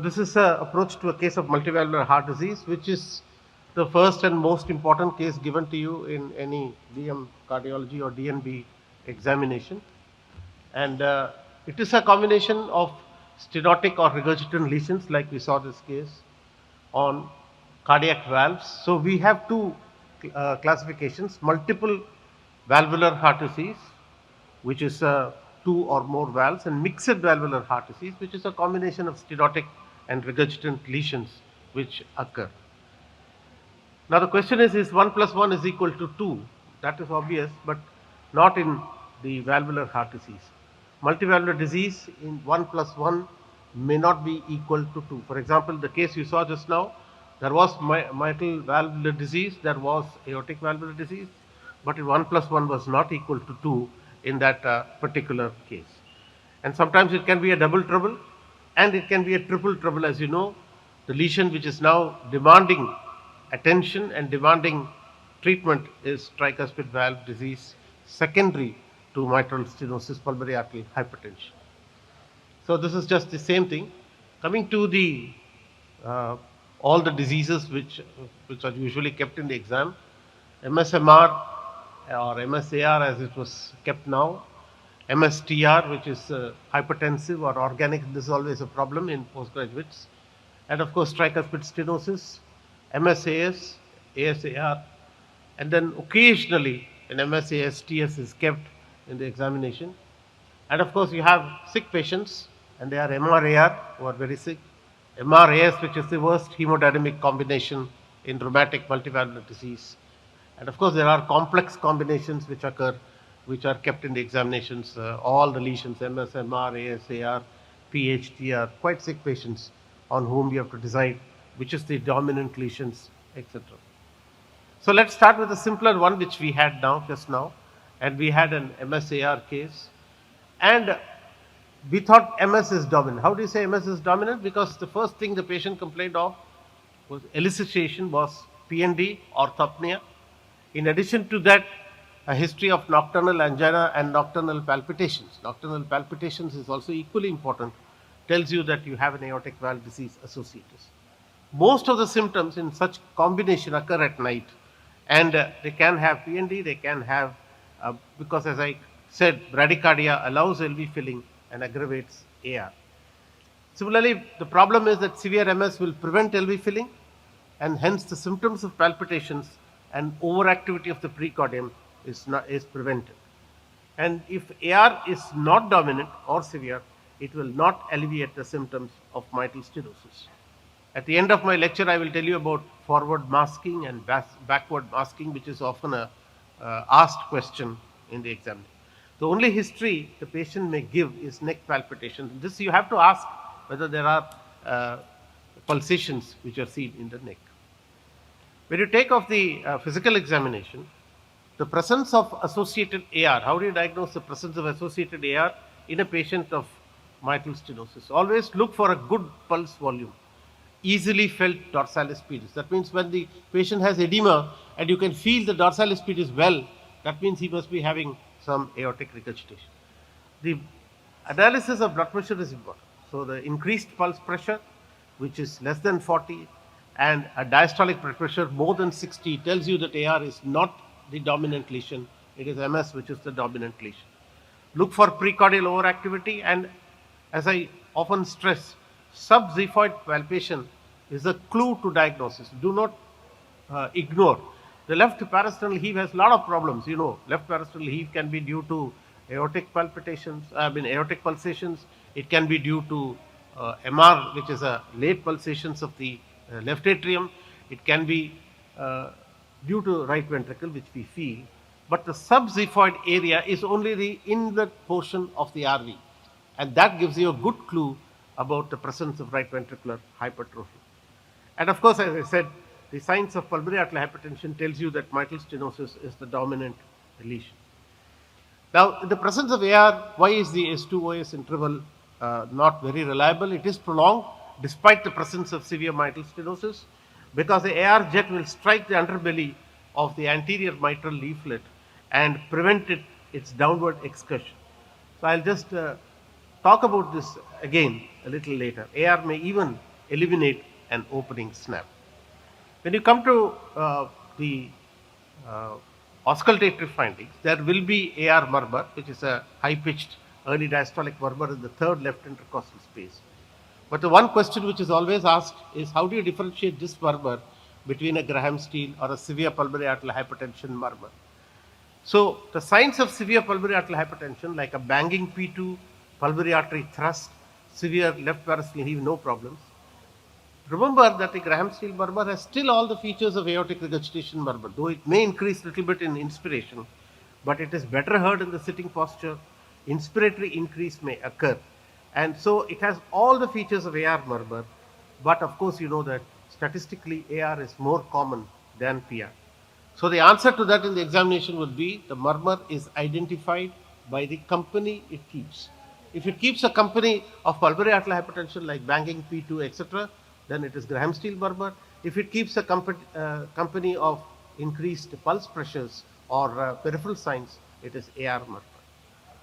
this is an approach to a case of multivalvular heart disease, which is the first and most important case given to you in any DM cardiology or DNB examination. And it is a combination of stenotic or regurgitant lesions, like we saw this case, on cardiac valves. So we have two classifications: multiple valvular heart disease, which is two or more valves, and mixed valvular heart disease, which is a combination of stenotic and regurgitant lesions which occur. Now the question is 1 plus 1 is equal to 2? That is obvious, but not in the valvular heart disease. Multivalvular disease in 1 plus 1 may not be equal to 2. For example, the case you saw just now, there was mitral valvular disease, there was aortic valvular disease, but 1 plus 1 was not equal to 2 in that particular case. And sometimes it can be a double trouble and it can be a triple trouble. As you know, the lesion which is now demanding attention and demanding treatment is tricuspid valve disease secondary to mitral stenosis, pulmonary arterial hypertension. So this is just the same thing. Coming to the all the diseases which are usually kept in the exam, MSMR or MSAR as it was kept now, MSTR, which is hypertensive or organic. This is always a problem in postgraduates, and of course tricuspid stenosis, MSAS, ASAR, and then occasionally an MSAS TS is kept in the examination. And of course you have sick patients, and they are MRAR who are very sick, MRAS, which is the worst hemodynamic combination in rheumatic multivalvular disease. And of course there are complex combinations which occur, which are kept in the examinations. All the lesions, MSMR, ASAR, PHTR, quite sick patients on whom we have to decide which is the dominant lesions, etc. So let's start with a simpler one which we had just now, and we had an MSAR case, and we thought MS is dominant. How do you say MS is dominant? Because the first thing the patient complained of was elicitation was PND, orthopnea. In addition to that, a history of nocturnal angina and nocturnal palpitations. Nocturnal palpitations is also equally important, tells you that you have an aortic valve disease associated. Most of the symptoms in such combination occur at night, and they can have PND, they can have, because as I said, bradycardia allows LV filling and aggravates AR. Similarly, the problem is that severe MS will prevent LV filling, and hence the symptoms of palpitations and overactivity of the precordium is prevented. And if AR is not dominant or severe, it will not alleviate the symptoms of mitral stenosis. At the end of my lecture, I will tell you about forward masking and backward masking, which is often a asked question in the exam. The only history the patient may give is neck palpitations. This you have to ask whether there are pulsations which are seen in the neck. When you take off the physical examination, the presence of associated AR, how do you diagnose the presence of associated AR in a patient of mitral stenosis? Always look for a good pulse volume, easily felt dorsalis pedis. That means when the patient has edema and you can feel the dorsalis pedis well, that means he must be having some aortic regurgitation. The analysis of blood pressure is important. So the increased pulse pressure, which is less than 40, and a diastolic blood pressure more than 60 tells you that AR is not the dominant lesion. It is MS which is the dominant lesion. Look for precordial overactivity, and as I often stress, subxiphoid palpation is a clue to diagnosis. Do not ignore. The left parasternal heave has a lot of problems. You know, left parasternal heave can be due to aortic palpitations, aortic pulsations. It can be due to MR, which is a late pulsations of the left atrium. It can be due to right ventricle, which we feel. But the subxiphoid area is only the inlet portion of the RV, and that gives you a good clue about the presence of right ventricular hypertrophy. And of course, as I said, the signs of pulmonary arterial hypertension tells you that mitral stenosis is the dominant lesion. Now, in the presence of AR, why is the S2OS interval not very reliable? It is prolonged despite the presence of severe mitral stenosis, because the AR jet will strike the underbelly of the anterior mitral leaflet and prevent its downward excursion. So I'll just talk about this again a little later. AR may even eliminate an opening snap. When you come to the uh, auscultatory findings, there will be AR murmur, which is a high-pitched early diastolic murmur in the third left intercostal space. But the one question which is always asked is how do you differentiate this murmur between a Graham Steele or a severe pulmonary arterial hypertension murmur? So the signs of severe pulmonary arterial hypertension, like a banging P2, pulmonary artery thrust, severe left parasleeve heave, no problems. Remember that the Graham Steele murmur has still all the features of aortic regurgitation murmur, though it may increase a little bit in inspiration, but it is better heard in the sitting posture. Inspiratory increase may occur. And so it has all the features of AR murmur, but of course you know that statistically AR is more common than PR. So the answer to that in the examination would be the murmur is identified by the company it keeps. If it keeps a company of pulmonary arterial hypertension like banging P2, etc., then it is Graham Steele murmur. If it keeps a company of increased pulse pressures or peripheral signs, it is AR murmur.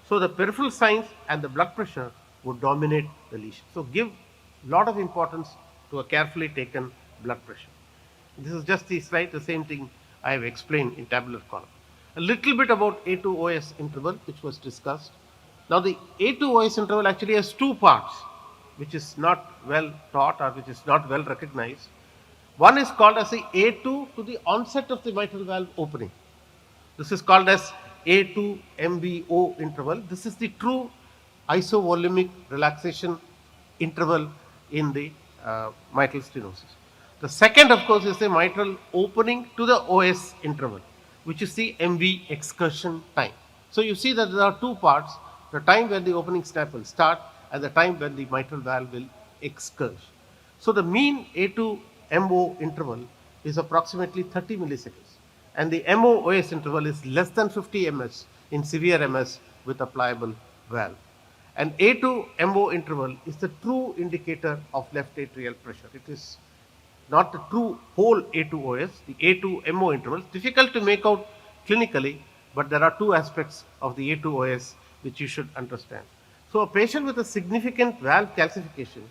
So the peripheral signs and the blood pressure would dominate the lesion. So give a lot of importance to a carefully taken blood pressure. This is just the slide, the same thing I have explained in tabular column. A little bit about A2OS interval, which was discussed. Now the A2OS interval actually has two parts, which is not well taught or which is not well recognized. One is called as the A2 to the onset of the mitral valve opening. This is called as A2 MVO interval. This is the true isovolumic relaxation interval in the mitral stenosis. The second, of course, is the mitral opening to the OS interval, which is the MV excursion time. So you see that there are two parts, the time when the opening snap will start and the time when the mitral valve will excurge. So the mean A2 MO interval is approximately 30 milliseconds, and the MO-OS interval is less than 50 ms in severe MS with a pliable valve. And A2 MO interval is the true indicator of left atrial pressure. It is not the true whole A2OS, the A2 MO interval. Difficult to make out clinically, but there are two aspects of the A2OS which you should understand. So a patient with a significant valve calcification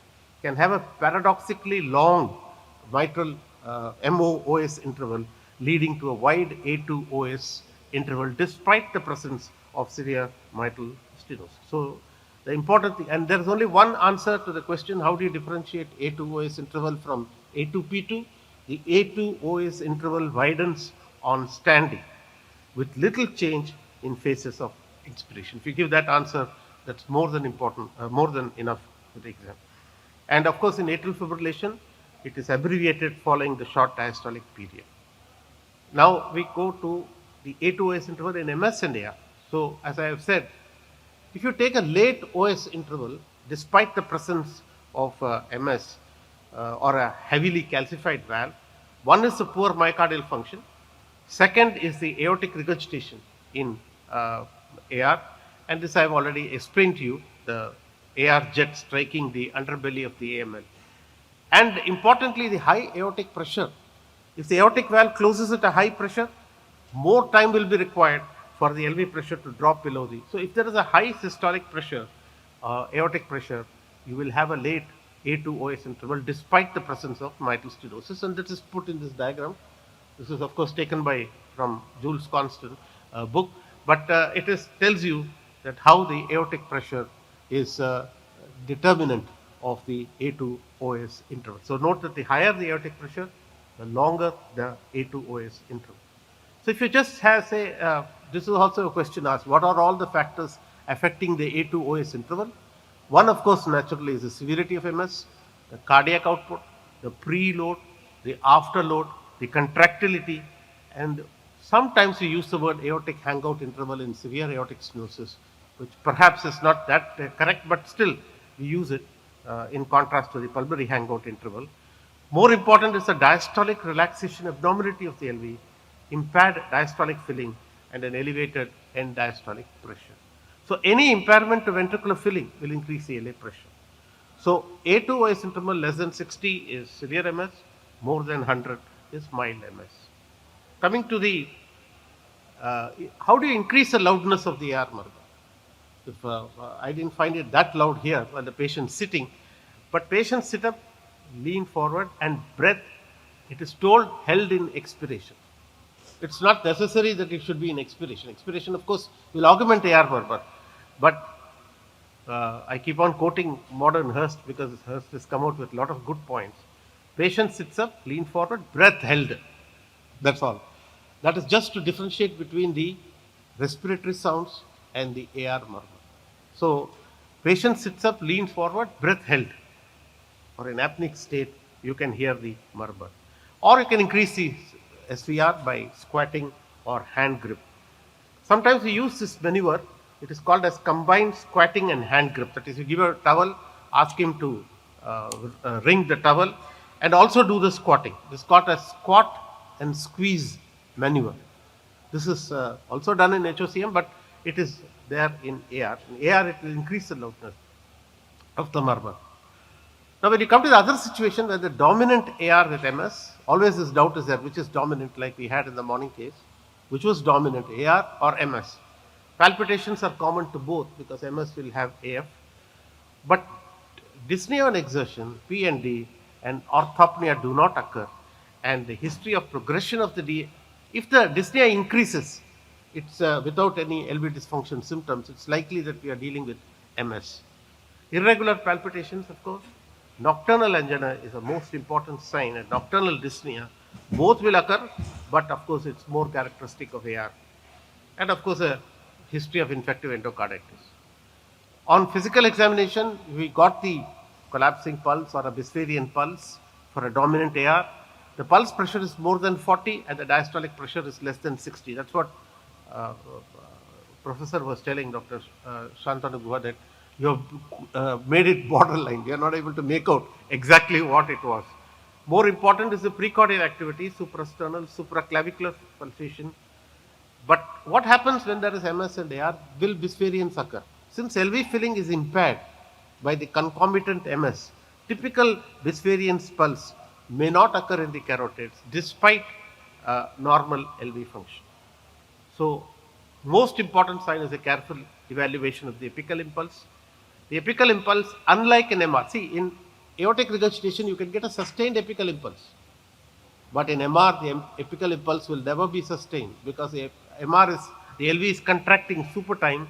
can have a paradoxically long mitral MO-OS interval leading to a wide A2OS interval despite the presence of severe mitral stenosis. So the important thing, and there is only one answer to the question, how do you differentiate A2OS interval from A2P2? The A2OS interval widens on standing with little change in phases of inspiration. If you give that answer, that's more than important, more than enough for the exam. And of course, in atrial fibrillation, it is abbreviated following the short diastolic period. Now we go to the A2OS interval in MS and AR. So as I have said, if you take a late OS interval, despite the presence of MS or a heavily calcified valve, one is the poor myocardial function, second is the aortic regurgitation in AR, and this I have already explained to you, the AR jet striking the underbelly of the AML. And importantly, the high aortic pressure. If the aortic valve closes at a high pressure, more time will be required for the LV pressure to drop below the. So if there is a high systolic pressure, aortic pressure, you will have a late A2OS interval despite the presence of mitral stenosis, and that is put in this diagram. This is of course taken from Jules Constant book, but it tells you that how the aortic pressure is determinant of the A2OS interval. So note that the higher the aortic pressure, the longer the A2OS interval. So if you just have say, this is also a question asked, what are all the factors affecting the A2OS interval? One, of course, naturally is the severity of MS, the cardiac output, the preload, the afterload, the contractility, and sometimes we use the word aortic hangout interval in severe aortic stenosis, which perhaps is not that correct, but still we use it in contrast to the pulmonary hangout interval. More important is the diastolic relaxation abnormality of the LV, impaired diastolic filling, and an elevated end diastolic pressure. So any impairment to ventricular filling will increase the LA pressure. So A2OS interval less than 60 is severe MS, more than 100 is mild MS. Coming to the, how do you increase the loudness of the AR murmur? If I didn't find it that loud here while the patient's sitting, but patients sit up, lean forward, and breath, it is told, held in expiration. It's not necessary that it should be in expiration. Expiration, of course, will augment AR murmur, but I keep on quoting modern Hurst because Hurst has come out with a lot of good points. Patient sits up, lean forward, breath held. That's all. That is just to differentiate between the respiratory sounds and the AR murmur. So, patient sits up, leans forward, breath held. Or in apneic state, you can hear the murmur. Or you can increase the SVR by squatting or hand grip. Sometimes we use this maneuver. It is called as combined squatting and hand grip. That is, you give a towel, ask him to wring the towel, and also do the squatting. This is called as squat and squeeze maneuver. This is also done in HOCM, but it is there in AR. In AR, it will increase the loudness of the murmur. Now, when you come to the other situation where the dominant AR with MS, always this doubt is there, which is dominant, like we had in the morning case, which was dominant, AR or MS. Palpitations are common to both because MS will have AF. But dyspnea on exertion, P&D, and orthopnea do not occur. And the history of progression of the if the dyspnea increases, it's without any LV dysfunction symptoms, it's likely that we are dealing with MS. Irregular palpitations, of course. Nocturnal angina is the most important sign, and nocturnal dyspnea, both will occur, but of course it's more characteristic of AR. And of course a history of infective endocarditis. On physical examination, we got the collapsing pulse or a Bispherian pulse for a dominant AR. The pulse pressure is more than 40 and the diastolic pressure is less than 60. That's what professor was telling Dr. Shantanu Guha, that you have made it borderline. You are not able to make out exactly what it was. More important is the precordial activity, suprasternal, supraclavicular pulsation. But what happens when there is MS and AR? Will Bispherians occur? Since LV filling is impaired by the concomitant MS, typical Bispherians pulse may not occur in the carotids despite normal LV function. So, most important sign is a careful evaluation of the apical impulse. The apical impulse, unlike an MR, see, in aortic regurgitation you can get a sustained apical impulse. But in MR, the apical impulse will never be sustained because the LV is contracting supine,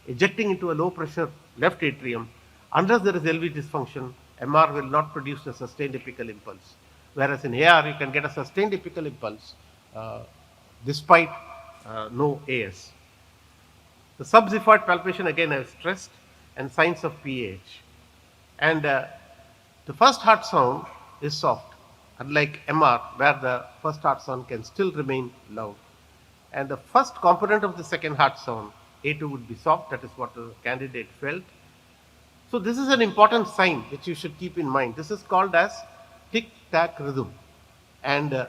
ejecting into a low pressure left atrium. Unless there is LV dysfunction, MR will not produce a sustained apical impulse. Whereas in AR, you can get a sustained apical impulse despite no AS. The subxiphoid palpation, again I have stressed, and signs of PAH. And the first heart sound is soft, unlike MR, where the first heart sound can still remain loud. And the first component of the second heart sound, A2, would be soft. That is what the candidate felt. So this is an important sign which you should keep in mind. This is called as tic-tac rhythm, and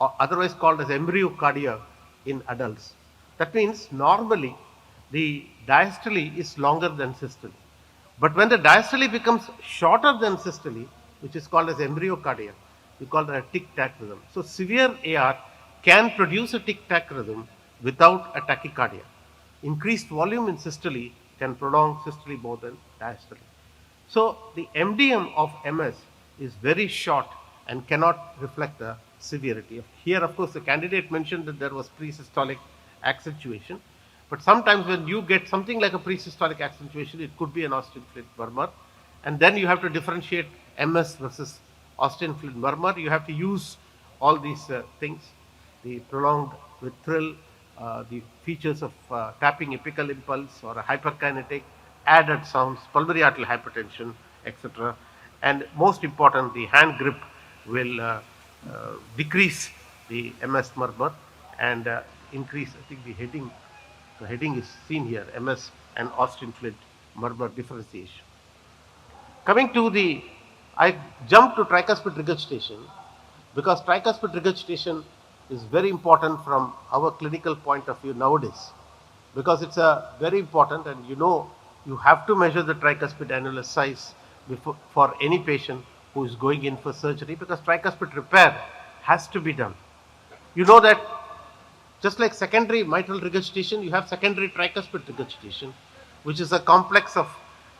otherwise called as embryocardia in adults. That means normally the diastole is longer than systole. But when the diastole becomes shorter than systole, which is called as embryocardia, we call that a tic-tac rhythm. So severe AR can produce a tic-tac rhythm without a tachycardia. Increased volume in systole can prolong systole more than diastole. So the MDM of MS is very short and cannot reflect the severity. Here, of course, the candidate mentioned that there was presystolic accentuation. But sometimes when you get something like a presystolic accentuation, it could be an Austin-Flint murmur. And then you have to differentiate MS versus Austin-Flint murmur. You have to use all these things, the prolonged with thrill, the features of tapping apical impulse or a hyperkinetic, added sounds, pulmonary arterial hypertension, etc. And most important, the hand grip will decrease the MS murmur and increase, I think, the heading. The heading is seen here, MS and Austin-Flint murmur differentiation. Coming to I jumped to tricuspid regurgitation because tricuspid regurgitation is very important from our clinical point of view nowadays, because it's a very important, and you have to measure the tricuspid annulus size for any patient who is going in for surgery, because tricuspid repair has to be done. You know that just like secondary mitral regurgitation, you have secondary tricuspid regurgitation, which is a complex of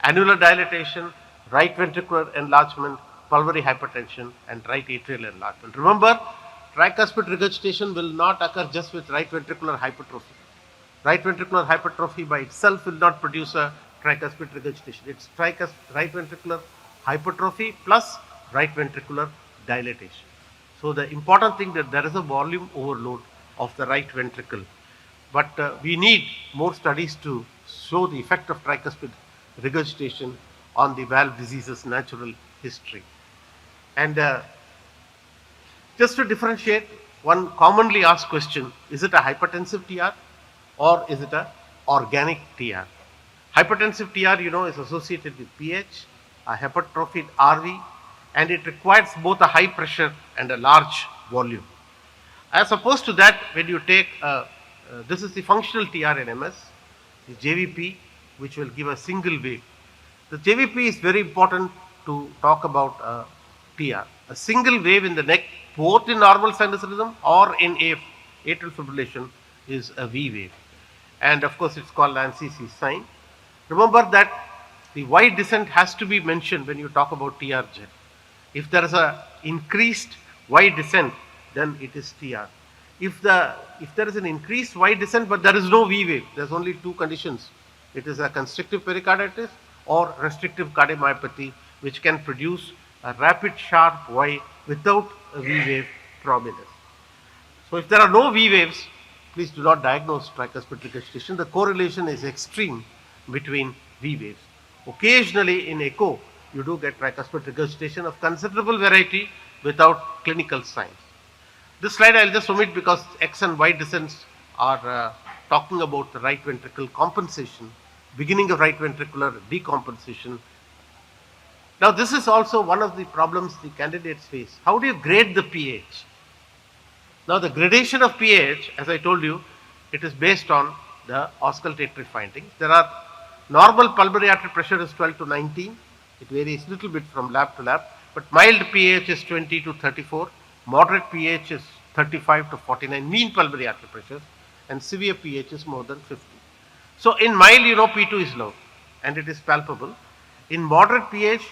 annular dilatation, right ventricular enlargement, pulmonary hypertension and right atrial enlargement. Remember, tricuspid regurgitation will not occur just with right ventricular hypertrophy. Right ventricular hypertrophy by itself will not produce a tricuspid regurgitation. It's right ventricular hypertrophy plus right ventricular dilatation. So the important thing that there is a volume overload of the right ventricle. But we need more studies to show the effect of tricuspid regurgitation on the valve disease's natural history. And just to differentiate, one commonly asked question, is it a hypertensive TR or is it a organic TR? Hypertensive TR, is associated with pH, a hypertrophied RV, and it requires both a high pressure and a large volume. As opposed to that, when you take, this is the functional TR in MS, the JVP, which will give a single wave. The JVP is very important to talk about TR. A single wave in the neck, both in normal sinus rhythm or in atrial fibrillation, is a V wave. And of course, it's called Lancey's sign. Remember that the Y descent has to be mentioned when you talk about TRZ. If there is a increased Y descent, then it is TR. If there is an increased Y descent but there is no V wave, there's only two conditions. It is a constrictive pericarditis or restrictive cardiomyopathy, which can produce a rapid sharp Y without a V wave prominence. So if there are no V waves, please do not diagnose tricuspid regurgitation. The correlation is extreme between V waves. Occasionally in echo, you do get tricuspid regurgitation of considerable variety without clinical signs. This slide I'll just omit because X and Y descents are talking about the right ventricle compensation, beginning of right ventricular decompensation. Now this is also one of the problems the candidates face. How do you grade the pH? Now the gradation of pH, as I told you, it is based on the auscultatory findings. There are normal pulmonary artery pressure is 12 to 19. It varies a little bit from lab to lab, but mild pH is 20 to 34, moderate pH is 35 to 49, mean pulmonary artery pressure, and severe pH is more than 50. So in mild, P2 is low and it is palpable. In moderate pH,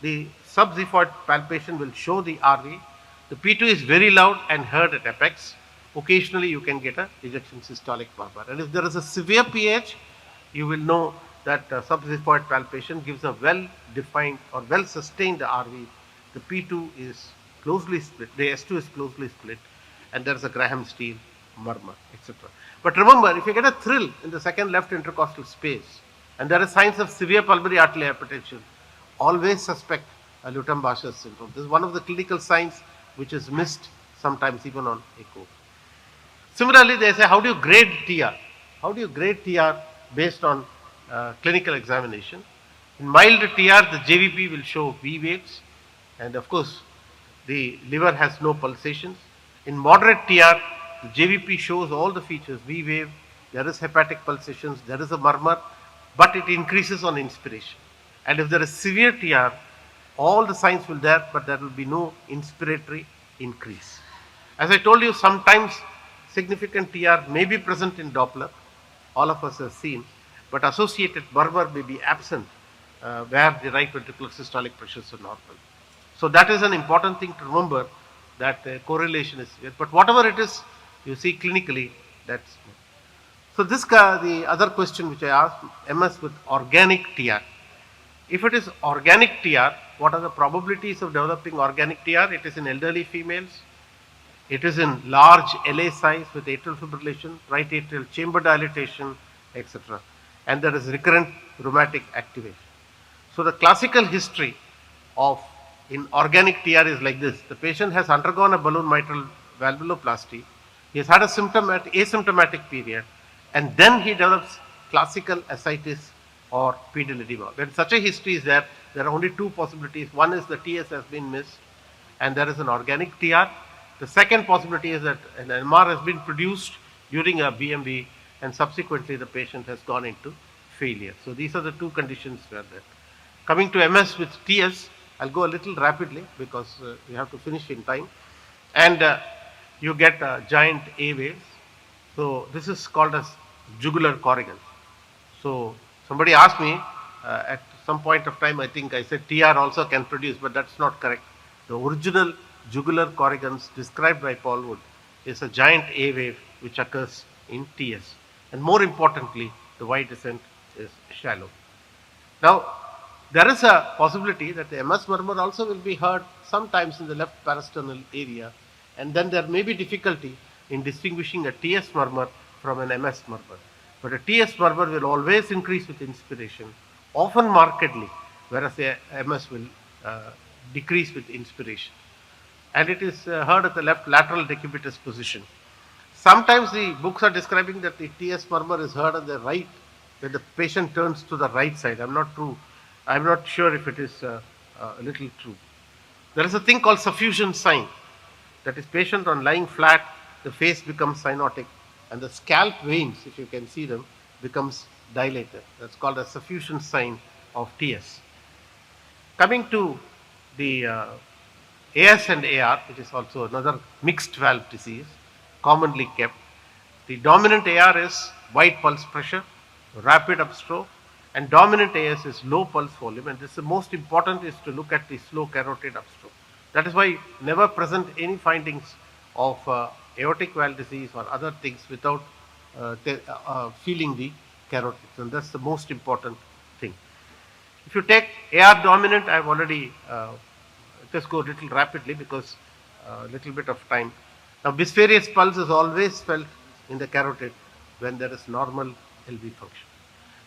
the subxiphoid palpation will show the RV. The P2 is very loud and heard at apex. Occasionally you can get a ejection systolic murmur. And if there is a severe pH, you will know that subxiphoid palpation gives a well-defined or well-sustained RV. The P2 is closely split, the S2 is closely split, and there is a Graham-Steele murmur, etc. But remember, if you get a thrill in the second left intercostal space, and there are signs of severe pulmonary arterial hypertension, always suspect a Lutem-Bacher syndrome. This is one of the clinical signs which is missed sometimes even on echo. Similarly, they say, how do you grade TR? How do you grade TR based on clinical examination? In mild TR, the JVP will show V waves, and of course, the liver has no pulsations. In moderate TR, the JVP shows all the features, V wave, there is hepatic pulsations, there is a murmur, but it increases on inspiration. And if there is severe TR, all the signs will there, but there will be no inspiratory increase. As I told you, sometimes significant TR may be present in Doppler, all of us have seen, but associated murmur may be absent where the right ventricular systolic pressures are normal. So that is an important thing to remember, that correlation is here. But whatever it is, you see clinically, that's. So this the other question which I asked, MS with organic TR. If it is organic TR, what are the probabilities of developing organic TR? It is in elderly females. It is in large LA size with atrial fibrillation, right atrial chamber dilatation, etc. And there is recurrent rheumatic activation. So the classical history of in organic TR is like this. The patient has undergone a balloon mitral valvuloplasty. He has had a asymptomatic period, and then he develops classical ascites or pedal edema. When such a history is there, there are only two possibilities. One is the TS has been missed and there is an organic TR. The second possibility is that an MR has been produced during a BMV and subsequently the patient has gone into failure. So these are the two conditions where that. Coming to MS with TS, I'll go a little rapidly because we have to finish in time. And you get giant A waves. So this is called as jugular corrigan. So somebody asked me at some point of time I think I said TR also can produce, but that's not correct. The original jugular corrigans described by Paul Wood is a giant A wave which occurs in TS. And more importantly, the Y descent is shallow. Now, there is a possibility that the MS murmur also will be heard sometimes in the left parasternal area, and then there may be difficulty in distinguishing a TS murmur from an MS murmur. But a TS murmur will always increase with inspiration, often markedly, whereas the MS will decrease with inspiration. And it is heard at the left lateral decubitus position. Sometimes the books are describing that the TS murmur is heard on the right when the patient turns to the right side. I'm not sure if it is a little true. There is a thing called suffusion sign. That is, patient on lying flat, the face becomes cyanotic, and the scalp veins, if you can see them, becomes dilated. That's called a suffusion sign of TS. Coming to the AS and AR, which is also another mixed valve disease, commonly kept. The dominant AR is wide pulse pressure, rapid upstroke, and dominant AS is low pulse volume, and this is the most important is to look at the slow carotid upstroke. That is why never present any findings of aortic valve disease or other things without feeling the carotids, and that's the most important thing. If you take AR dominant, I have already just go a little rapidly because a little bit of time. Now, bispherious pulse is always felt in the carotid when there is normal LV function.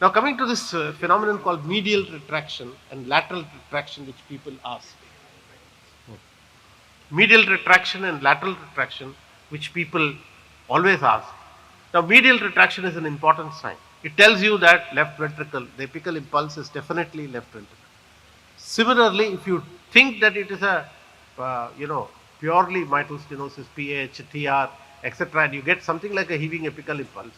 Now, coming to this phenomenon called medial retraction and lateral retraction, which people ask. Medial retraction and lateral retraction, which people always ask. Now, medial retraction is an important sign. It tells you that left ventricle, the apical impulse is definitely left ventricle. Similarly, if you think that it is a, purely mitral stenosis, PH, TR, etc., and you get something like a heaving apical impulse,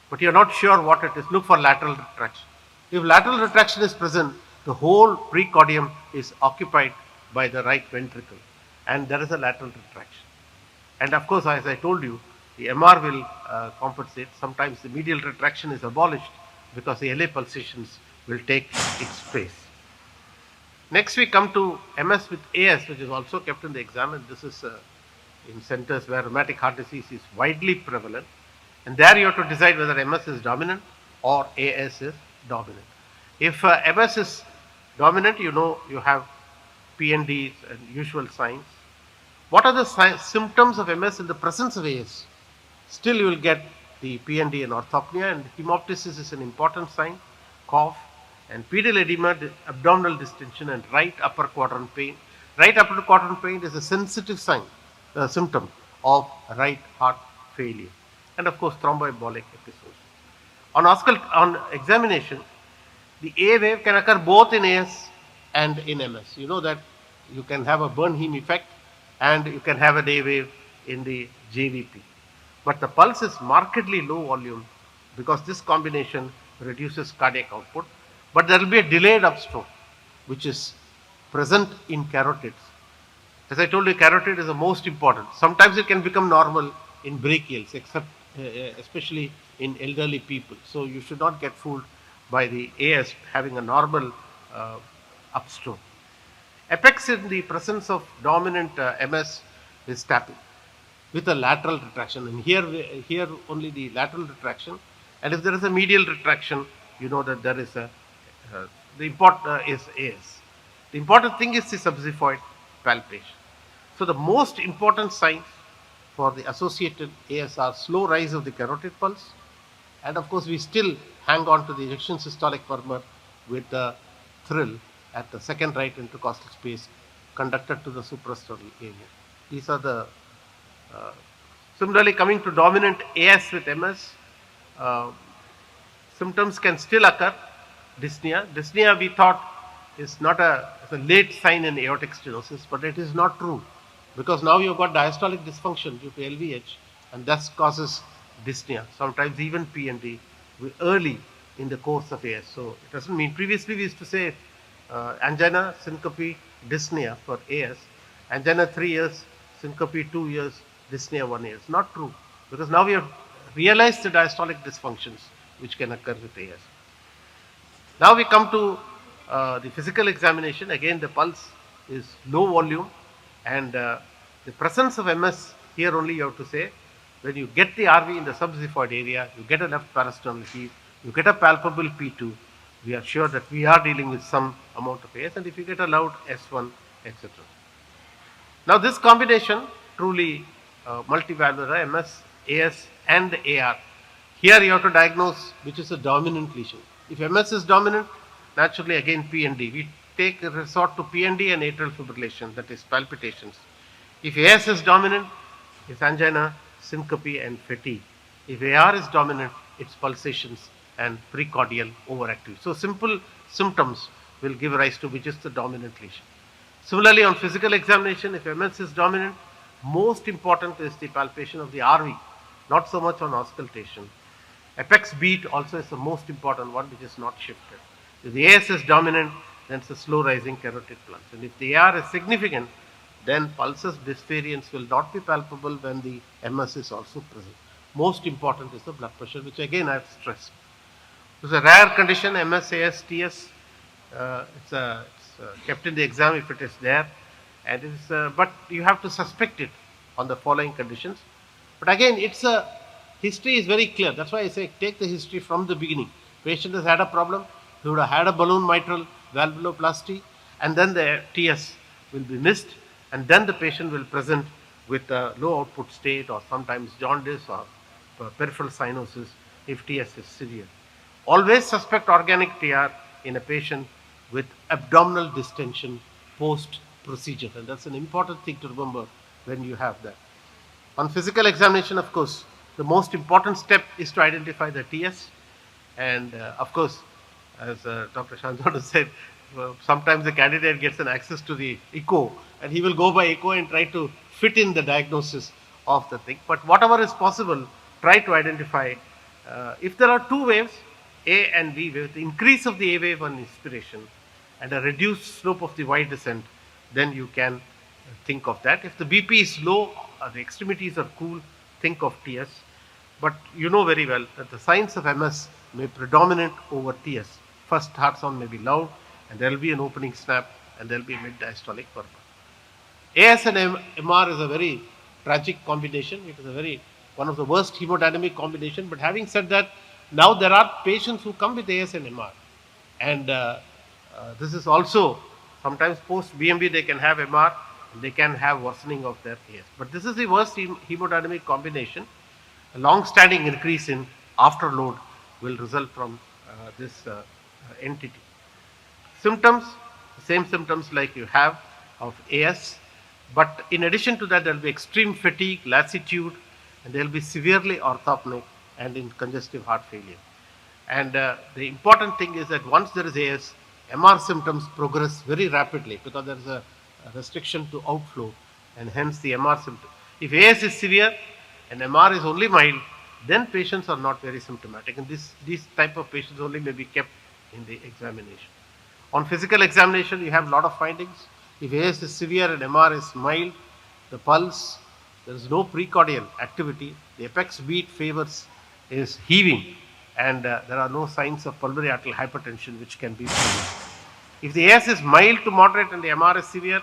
but you're not sure what it is, look for lateral retraction. If lateral retraction is present, the whole precordium is occupied by the right ventricle, and there is a lateral retraction. And of course, as I told you, the MR will compensate. Sometimes the medial retraction is abolished because the LA pulsations will take its place. Next, we come to MS with AS, which is also kept in the exam, and this is in centers where rheumatic heart disease is widely prevalent. And there you have to decide whether MS is dominant or AS is dominant. If MS is dominant, you know you have PNDs and usual signs. What are the symptoms of MS in the presence of AS? Still you will get the PND and orthopnea, and hemoptysis is an important sign, cough, and pedal edema, abdominal distension, and right upper quadrant pain. Right upper quadrant pain is a sensitive sign, symptom of right heart failure. And of course, thromboembolic episodes. On examination, the A wave can occur both in AS and in MS. You know that you can have a Bernheim effect and you can have an A wave in the JVP. But the pulse is markedly low volume because this combination reduces cardiac output. But there will be a delayed upstroke, which is present in carotids. As I told you, carotid is the most important. Sometimes it can become normal in brachials, especially in elderly people. So you should not get fooled by the AS having a normal upstroke. Apex in the presence of dominant MS is tapping with a lateral retraction, and here only the lateral retraction. And if there is a medial retraction, you know that there is the important is AS. The important thing is the subxiphoid palpation. So the most important signs for the associated AS are slow rise of the carotid pulse, and of course we still hang on to the ejection systolic murmur with the thrill at the second right intercostal space conducted to the suprasternal area. These are the similarly coming to dominant AS with MS, symptoms can still occur. Dyspnea. Dyspnea we thought is not a late sign in aortic stenosis, but it is not true because now you've got diastolic dysfunction due to LVH, and that causes dyspnea, sometimes even PND early in the course of AS. So it doesn't mean, previously we used to say angina, syncope, dyspnea for AS, angina 3 years, syncope 2 years, dyspnea 1 year. It's not true because now we have realized the diastolic dysfunctions which can occur with AS. Now we come to the physical examination, again the pulse is low volume, and the presence of MS here only you have to say, when you get the RV in the subxiphoid area, you get a left parasternal heave, you get a palpable P2, we are sure that we are dealing with some amount of AS, and if you get a loud S1, etc. Now this combination, truly multivalvular MS, AS and AR. Here you have to diagnose which is a dominant lesion. If MS is dominant, naturally again PND. We take a resort to PND and atrial fibrillation, that is palpitations. If AS is dominant, it's angina, syncope and fatigue. If AR is dominant, it's pulsations and precordial overactivity. So simple symptoms will give rise to which is the dominant lesion. Similarly, on physical examination, if MS is dominant, most important is the palpation of the RV, not so much on auscultation. Apex beat also is the most important one, which is not shifted. If the AS is dominant, then it's a slow rising carotid pulse. And if the AR is significant, then pulses dyspherians will not be palpable when the MS is also present. Most important is the blood pressure, which again I have stressed. It's a rare condition, MS, AS, TS. It's kept in the exam if it is there, and but you have to suspect it on the following conditions. But again, history is very clear. That's why I say take the history from the beginning. Patient has had a problem, he would have had a balloon mitral valvuloplasty, and then the TS will be missed, and then the patient will present with a low output state or sometimes jaundice or peripheral cyanosis if TS is severe. Always suspect organic TR in a patient with abdominal distension post procedure, and that's an important thing to remember when you have that. On physical examination, of course, the most important step is to identify the TS, and of course, as Dr. Shanzado said, sometimes the candidate gets an access to the echo and he will go by echo and try to fit in the diagnosis of the thing. But whatever is possible, try to identify. If there are two waves, A and B wave, the increase of the A wave on inspiration and a reduced slope of the Y descent, then you can think of that. If the BP is low, the extremities are cool, think of TS. But you know very well that the signs of MS may predominate over TS. First heart sound may be loud, and there will be an opening snap, and there will be a mid-diastolic murmur. AS and MR is a very tragic combination. It is one of the worst hemodynamic combination. But having said that, now there are patients who come with AS and MR, and this is also sometimes post BMB they can have MR, and they can have worsening of their AS. But this is the worst hemodynamic combination. A long-standing increase in afterload will result from this entity. Symptoms, the same symptoms like you have of AS, but in addition to that there will be extreme fatigue, lassitude, and there will be severely orthopneic and in congestive heart failure. And the important thing is that once there is AS, MR symptoms progress very rapidly because there is a restriction to outflow, and hence the MR symptom. If AS is severe and MR is only mild, then patients are not very symptomatic, and these type of patients only may be kept in the examination. On physical examination, you have a lot of findings. If AS is severe and MR is mild, the pulse, there is no precordial activity, the apex beat favors is heaving, and there are no signs of pulmonary arterial hypertension which can be seen. If the AS is mild to moderate and the MR is severe,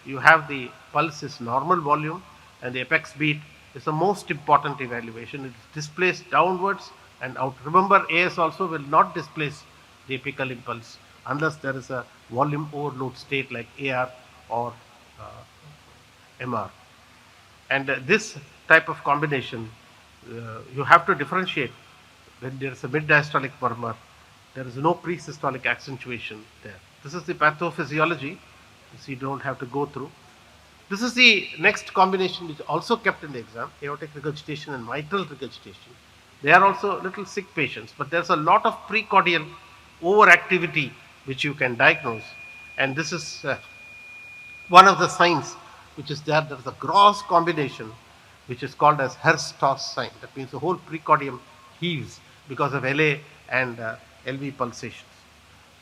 you have the pulse is normal volume, and the apex beat is the most important evaluation. It is displaced downwards and out. Remember, AS also will not displace the apical impulse unless there is a volume overload state like AR or MR. And this type of combination, you have to differentiate. When there is a mid-diastolic murmur, there is no pre-systolic accentuation there. This is the pathophysiology, so you don't have to go through. This is the next combination which is also kept in the exam, aortic regurgitation and mitral regurgitation. They are also little sick patients, but there's a lot of precordial overactivity which you can diagnose, and this is one of the signs which is there. There is a gross combination which is called as Herz-Stoss sign. That means the whole precordium heaves because of LA and LV pulsations.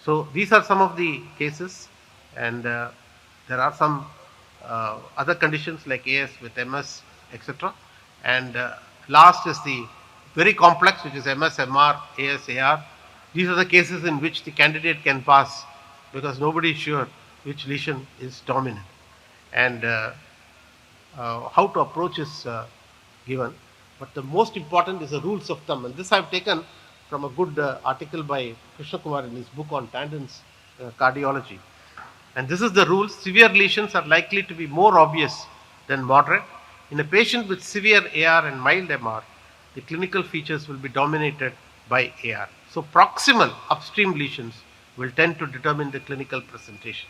So these are some of the cases, and there are some other conditions like AS with MS, etc. And last is the very complex, which is MS, MR, AS, AR. These are the cases in which the candidate can pass because nobody is sure which lesion is dominant. And how to approach is given. But the most important is the rules of thumb. And this I've taken from a good article by Krishna Kumar in his book on tendons cardiology. And this is the rule: severe lesions are likely to be more obvious than moderate. In a patient with severe AR and mild MR, the clinical features will be dominated by AR. So proximal upstream lesions will tend to determine the clinical presentation.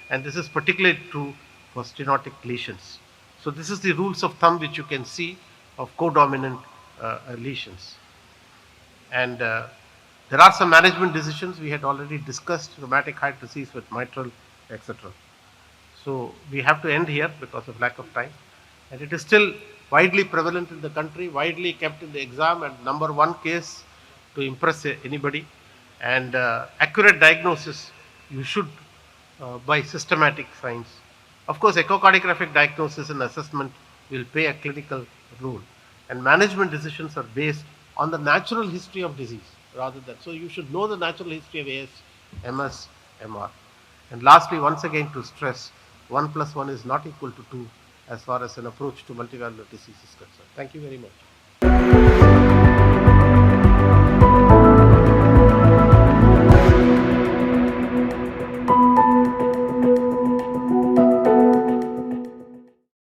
And this is particularly true for stenotic lesions. So this is the rules of thumb which you can see of codominant lesions. And there are some management decisions we had already discussed: rheumatic heart disease with mitral, etc. So we have to end here because of lack of time. And it is still widely prevalent in the country, widely kept in the exam, and number one case to impress anybody. And accurate diagnosis you should by systematic science. Of course, echocardiographic diagnosis and assessment will play a clinical role, and management decisions are based on the natural history of disease rather than. So you should know the natural history of AS, MS, MR. And lastly, once again to stress, 1 plus 1 is not equal to 2 as far as an approach to multivalvular disease is concerned. Thank you very much.